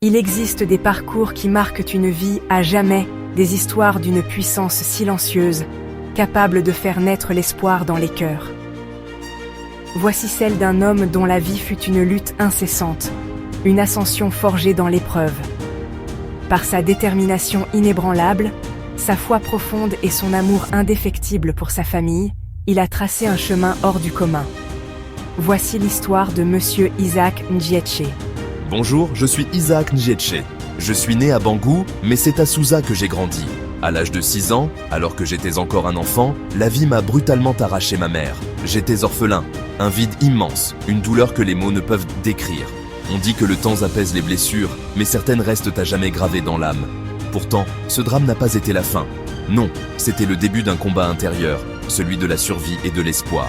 Il existe des parcours qui marquent une vie à jamais, des histoires d'une puissance silencieuse, capable de faire naître l'espoir dans les cœurs. Voici celle d'un homme dont la vie fut une lutte incessante, une ascension forgée dans l'épreuve. Par sa détermination inébranlable, sa foi profonde et son amour indéfectible pour sa famille, il a tracé un chemin hors du commun. Voici l'histoire de Monsieur Isaac Ndjetse. Bonjour, je suis Isaac Ndjetse. Je suis né à Bangou, mais c'est à Souza que j'ai grandi. À l'âge de 6 ans, alors que j'étais encore un enfant, la vie m'a brutalement arraché ma mère. J'étais orphelin, un vide immense, une douleur que les mots ne peuvent décrire. On dit que le temps apaise les blessures, mais certaines restent à jamais gravées dans l'âme. Pourtant, ce drame n'a pas été la fin. Non, c'était le début d'un combat intérieur, celui de la survie et de l'espoir.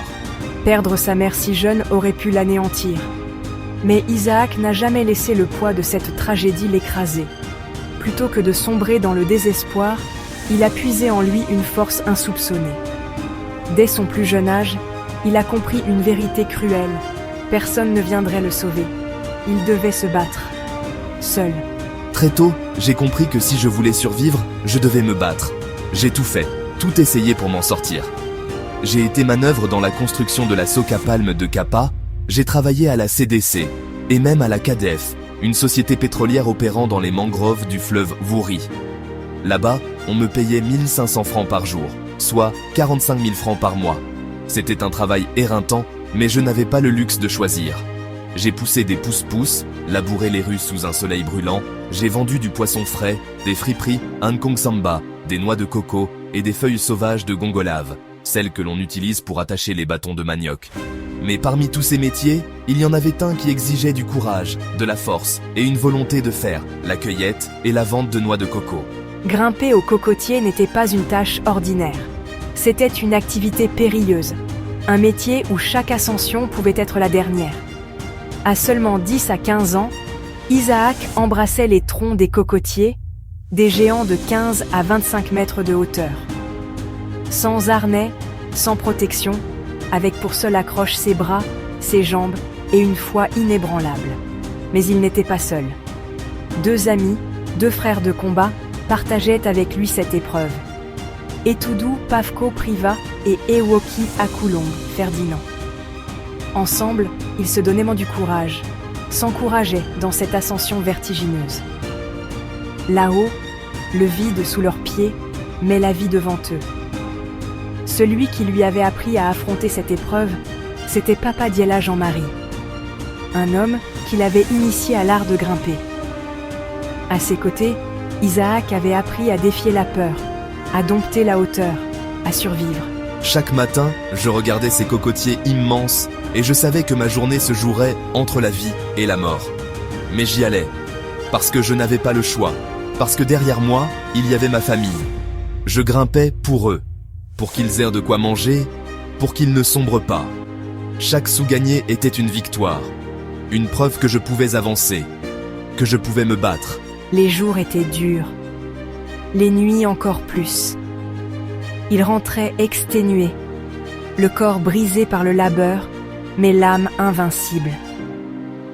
Perdre sa mère si jeune aurait pu l'anéantir. Mais Isaac n'a jamais laissé le poids de cette tragédie l'écraser. Plutôt que de sombrer dans le désespoir, il a puisé en lui une force insoupçonnée. Dès son plus jeune âge, il a compris une vérité cruelle. Personne ne viendrait le sauver. Il devait se battre, seul. Très tôt, j'ai compris que si je voulais survivre, je devais me battre. J'ai tout fait, tout essayé pour m'en sortir. J'ai été manœuvre dans la construction de la Soca Palm de Kapa, j'ai travaillé à la CDC, et même à la KDF, une société pétrolière opérant dans les mangroves du fleuve Wouri. Là-bas, on me payait 1500 francs par jour, soit 45 000 francs par mois. C'était un travail éreintant, mais je n'avais pas le luxe de choisir. J'ai poussé des pousse-pousse, labouré les rues sous un soleil brûlant, j'ai vendu du poisson frais, des friperies, un kong samba, des noix de coco et des feuilles sauvages de gongolave, celles que l'on utilise pour attacher les bâtons de manioc. Mais parmi tous ces métiers, il y en avait un qui exigeait du courage, de la force et une volonté de faire, la cueillette et la vente de noix de coco. Grimper au cocotier n'était pas une tâche ordinaire. C'était une activité périlleuse, un métier où chaque ascension pouvait être la dernière. À seulement 10 à 15 ans, Isaac embrassait les troncs des cocotiers, des géants de 15 à 25 mètres de hauteur. Sans harnais, sans protection, avec pour seule accroche ses bras, ses jambes et une foi inébranlable. Mais il n'était pas seul. 2 amis, 2 frères de combat, partageaient avec lui cette épreuve. Etoudou Pavko Priva et Ewoki Akulong Ferdinand. Ensemble, ils se donnaient du courage, s'encourageaient dans cette ascension vertigineuse. Là-haut, le vide sous leurs pieds, mais la vie devant eux. Celui qui lui avait appris à affronter cette épreuve, c'était Papa Diela Jean-Marie, un homme qui l'avait initié à l'art de grimper. À ses côtés, Isaac avait appris à défier la peur, à dompter la hauteur, à survivre. Chaque matin, je regardais ces cocotiers immenses et je savais que ma journée se jouerait entre la vie et la mort. Mais j'y allais, parce que je n'avais pas le choix, parce que derrière moi, il y avait ma famille. Je grimpais pour eux, pour qu'ils aient de quoi manger, pour qu'ils ne sombrent pas. Chaque sou gagné était une victoire, une preuve que je pouvais avancer, que je pouvais me battre. Les jours étaient durs, les nuits encore plus. Il rentrait exténué, le corps brisé par le labeur, mais l'âme invincible.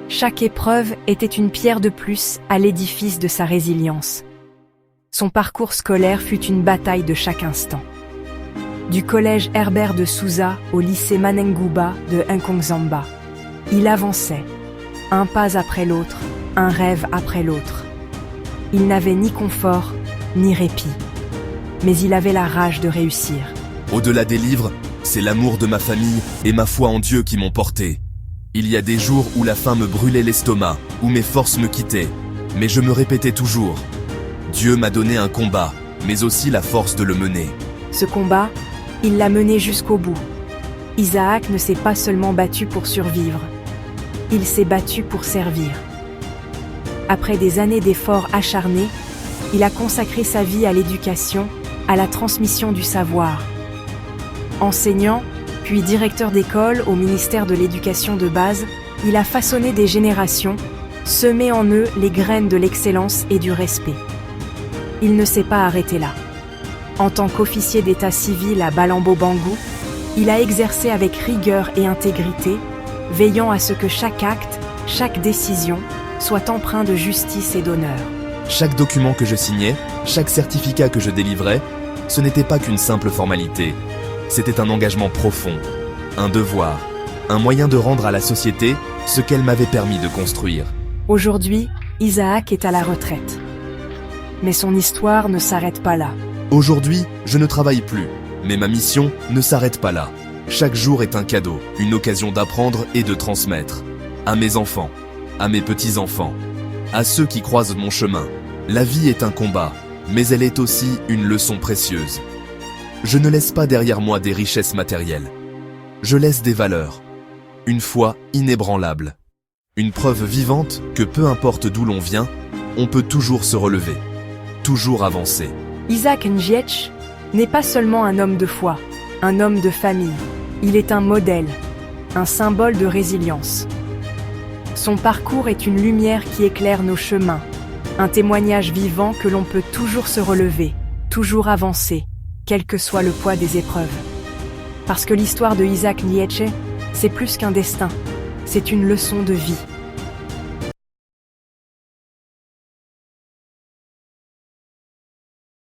Chaque épreuve était une pierre de plus à l'édifice de sa résilience. Son parcours scolaire fut une bataille de chaque instant. Du collège Herbert de Souza au lycée Manengouba de Nkongzamba, il avançait, un pas après l'autre, un rêve après l'autre. Il n'avait ni confort, ni répit, mais il avait la rage de réussir. Au-delà des livres, c'est l'amour de ma famille et ma foi en Dieu qui m'ont porté. Il y a des jours où la faim me brûlait l'estomac, où mes forces me quittaient, mais je me répétais toujours. Dieu m'a donné un combat, mais aussi la force de le mener. Ce combat, il l'a mené jusqu'au bout. Isaac ne s'est pas seulement battu pour survivre, il s'est battu pour servir. Après des années d'efforts acharnés, il a consacré sa vie à l'éducation, à la transmission du savoir. Enseignant, puis directeur d'école au ministère de l'Éducation de base, il a façonné des générations, semé en eux les graines de l'excellence et du respect. Il ne s'est pas arrêté là. En tant qu'officier d'état civil à Balambo-Bangou, il a exercé avec rigueur et intégrité, veillant à ce que chaque acte, chaque décision, soit empreint de justice et d'honneur. Chaque document que je signais, chaque certificat que je délivrais, ce n'était pas qu'une simple formalité. C'était un engagement profond, un devoir, un moyen de rendre à la société ce qu'elle m'avait permis de construire. Aujourd'hui, Isaac est à la retraite. Mais son histoire ne s'arrête pas là. Aujourd'hui, je ne travaille plus, mais ma mission ne s'arrête pas là. Chaque jour est un cadeau, une occasion d'apprendre et de transmettre. À mes enfants, à mes petits-enfants, à ceux qui croisent mon chemin. La vie est un combat, mais elle est aussi une leçon précieuse. Je ne laisse pas derrière moi des richesses matérielles. Je laisse des valeurs, une foi inébranlable. Une preuve vivante que peu importe d'où l'on vient, on peut toujours se relever, toujours avancer. Isaac Njietch n'est pas seulement un homme de foi, un homme de famille. Il est un modèle, un symbole de résilience. Son parcours est une lumière qui éclaire nos chemins, un témoignage vivant que l'on peut toujours se relever, toujours avancer, quel que soit le poids des épreuves. Parce que l'histoire de Isaac Njietch, c'est plus qu'un destin, c'est une leçon de vie.